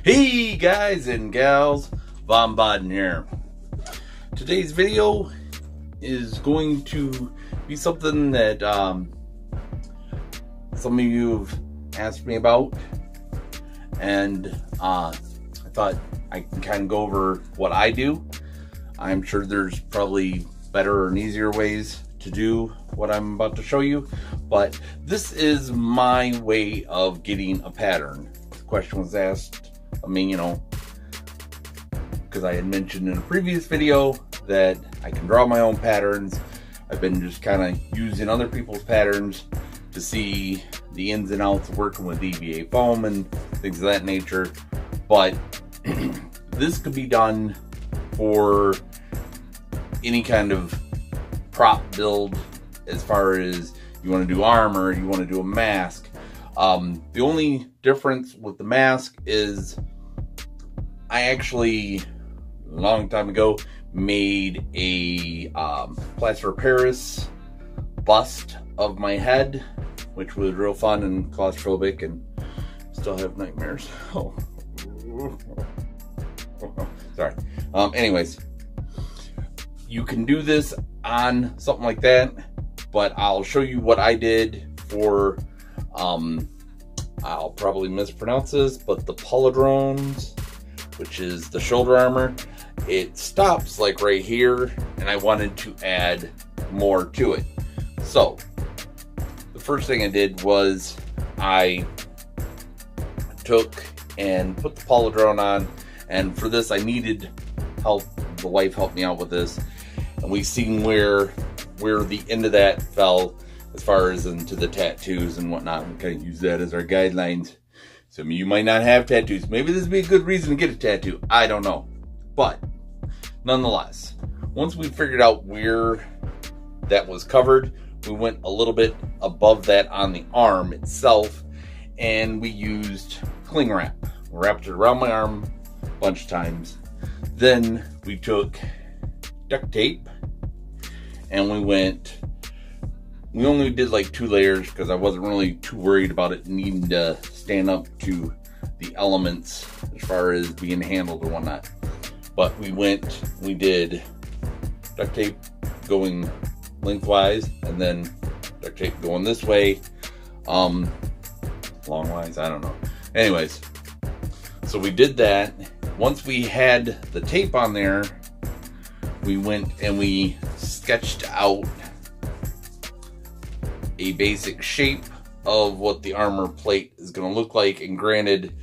Hey guys and gals, Von Baden here. Today's video is going to be something that some of you have asked me about, and I thought I can kind of go over what I do. I'm sure there's probably better and easier ways to do what I'm about to show you, but this is my way of getting a pattern. The question was asked of me, because I had mentioned in a previous video that I can draw my own patterns. I've been just kind of using other people's patterns to see the ins and outs of working with EVA foam and things of that nature, but this could be done for any kind of prop build, as far as you want to do armor, you want to do a mask. The only difference with the mask is I actually, a long time ago, made a plaster of Paris bust of my head, which was real fun and claustrophobic, and still have nightmares. Oh, sorry. Anyways, you can do this on something like that, but I'll show you what I did for, I'll probably mispronounce this, but the polyhedrons, which is the shoulder armor. It stops like right here, and I wanted to add more to it. So the first thing I did was I took and put the polyhedron on, and for this I needed help. The wife helped me out with this, and we've seen where the end of that fell as far as into the tattoos and whatnot. We kind of use that as our guidelines. Some of you might not have tattoos. Maybe this would be a good reason to get a tattoo. I don't know. But nonetheless, once we figured out where that was covered, we went a little bit above that on the arm itself, and we used cling wrap. We wrapped it around my arm a bunch of times. Then we took duct tape, and we only did like 2 layers because I wasn't really too worried about it needing to stand up to the elements as far as being handled or whatnot. But we did duct tape going lengthwise, and then duct tape going this way, longwise, I don't know. Anyways, so we did that. Once we had the tape on there, we went and we sketched out a basic shape of what the armor plate is going to look like. And granted,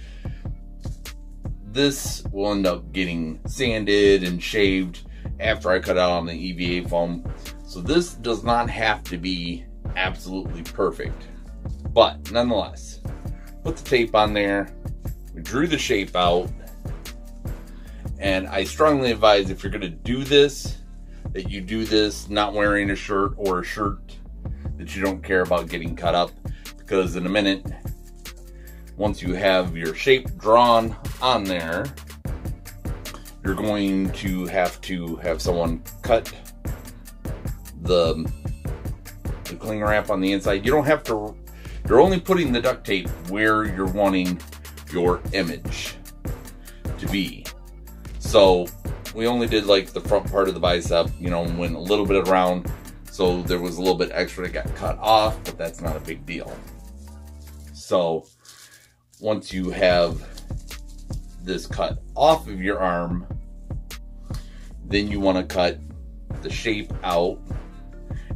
this will end up getting sanded and shaved after I cut out on the EVA foam, so this does not have to be absolutely perfect. But nonetheless, put the tape on there, we drew the shape out, and I strongly advise, if you're going to do this, that you do this not wearing a shirt, or a shirt that you don't care about getting cut up, because in a minute, once you have your shape drawn on there, you're going to have someone cut the cling wrap on the inside. You don't have to, you're only putting the duct tape where you're wanting your image to be. So we only did like the front part of the bicep, went a little bit around, so there was a little bit extra that got cut off, but that's not a big deal. So once you have this cut off of your arm, then you want to cut the shape out,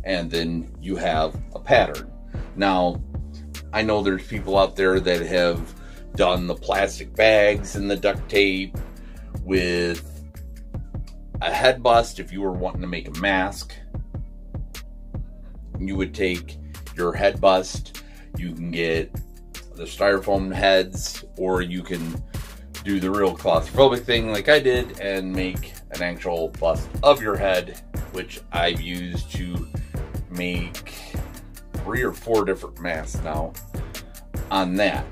and then you have a pattern. Now, I know there's people out there that have done the plastic bags and the duct tape with a head bust. If you were wanting to make a mask, you would take your head bust, you can get the styrofoam heads, or you can do the real claustrophobic thing like I did and make an actual bust of your head, which I've used to make 3 or 4 different masks now on that.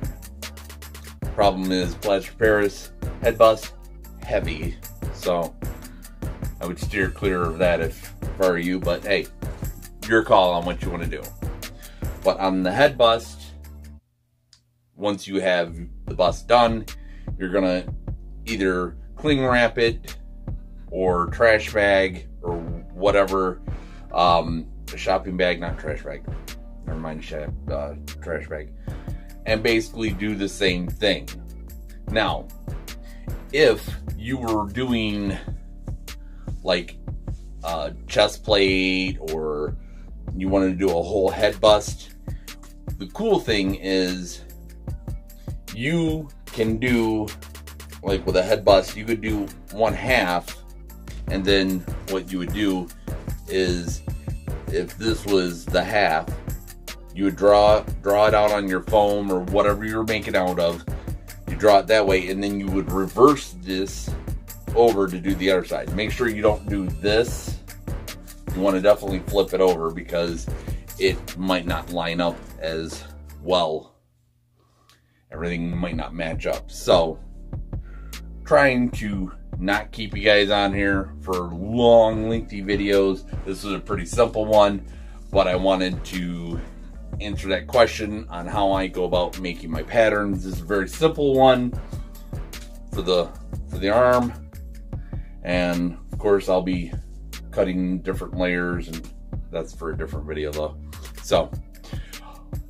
Problem is, plaster Paris head bust, heavy, so I would steer clear of that if I were you, but hey, your call on what you want to do. But on the head bust, once you have the bust done, you're gonna either cling wrap it or trash bag or whatever. A shopping bag, not trash bag. Never mind, trash bag. And basically do the same thing. Now, if you were doing like a chest plate or you wanted to do a whole head bust, the cool thing is you can do, like with a head bust, you could do 1/2, and then what you would do is, if this was the half, you would draw it out on your foam or whatever you're making out of. You draw it that way, and then you would reverse this over to do the other side. Make sure you don't do this. You want to definitely flip it over because it might not line up as well. Everything might not match up. So, trying to not keep you guys on here for long, lengthy videos. This was a pretty simple one, but I wanted to answer that question on how I go about making my patterns. This is a very simple one for the arm, and of course I'll be cutting different layers, and that's for a different video though. So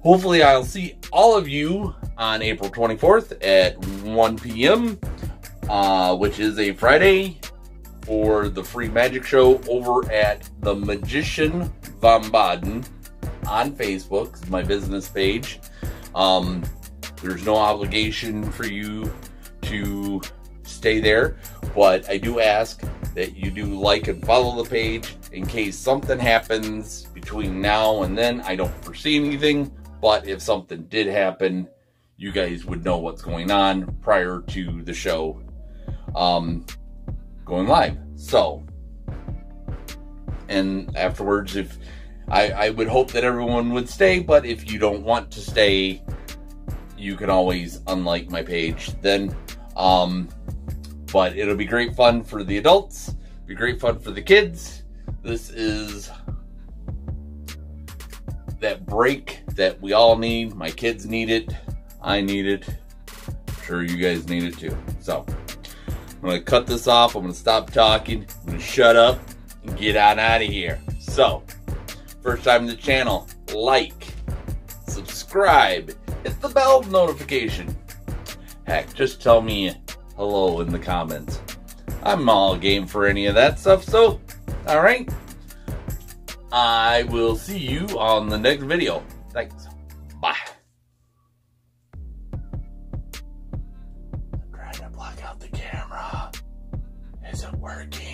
hopefully I'll see all of you on April 24th at 1 p.m. Which is a Friday, for the free magic show over at the Magician Van Baden on Facebook, my business page. There's no obligation for you to stay there, but I do ask that you do like and follow the page in case something happens between now and then. I don't foresee anything, but if something did happen, you guys would know what's going on prior to the show going live. So, and afterwards, if I would hope that everyone would stay, but if you don't want to stay, you can always unlike my page then. But it'll be great fun for the adults, be great fun for the kids. This is that break that we all need. My kids need it, I need it, I'm sure you guys need it too. So I'm going to cut this off. I'm going to stop talking. I'm going to shut up and get on out of here. So, first time to the channel, like, subscribe, hit the bell notification. Heck, just tell me hello in the comments. I'm all game for any of that stuff, so, alright. I will see you on the next video. Thanks. Bye. I'm trying to block out the camera. Is it working?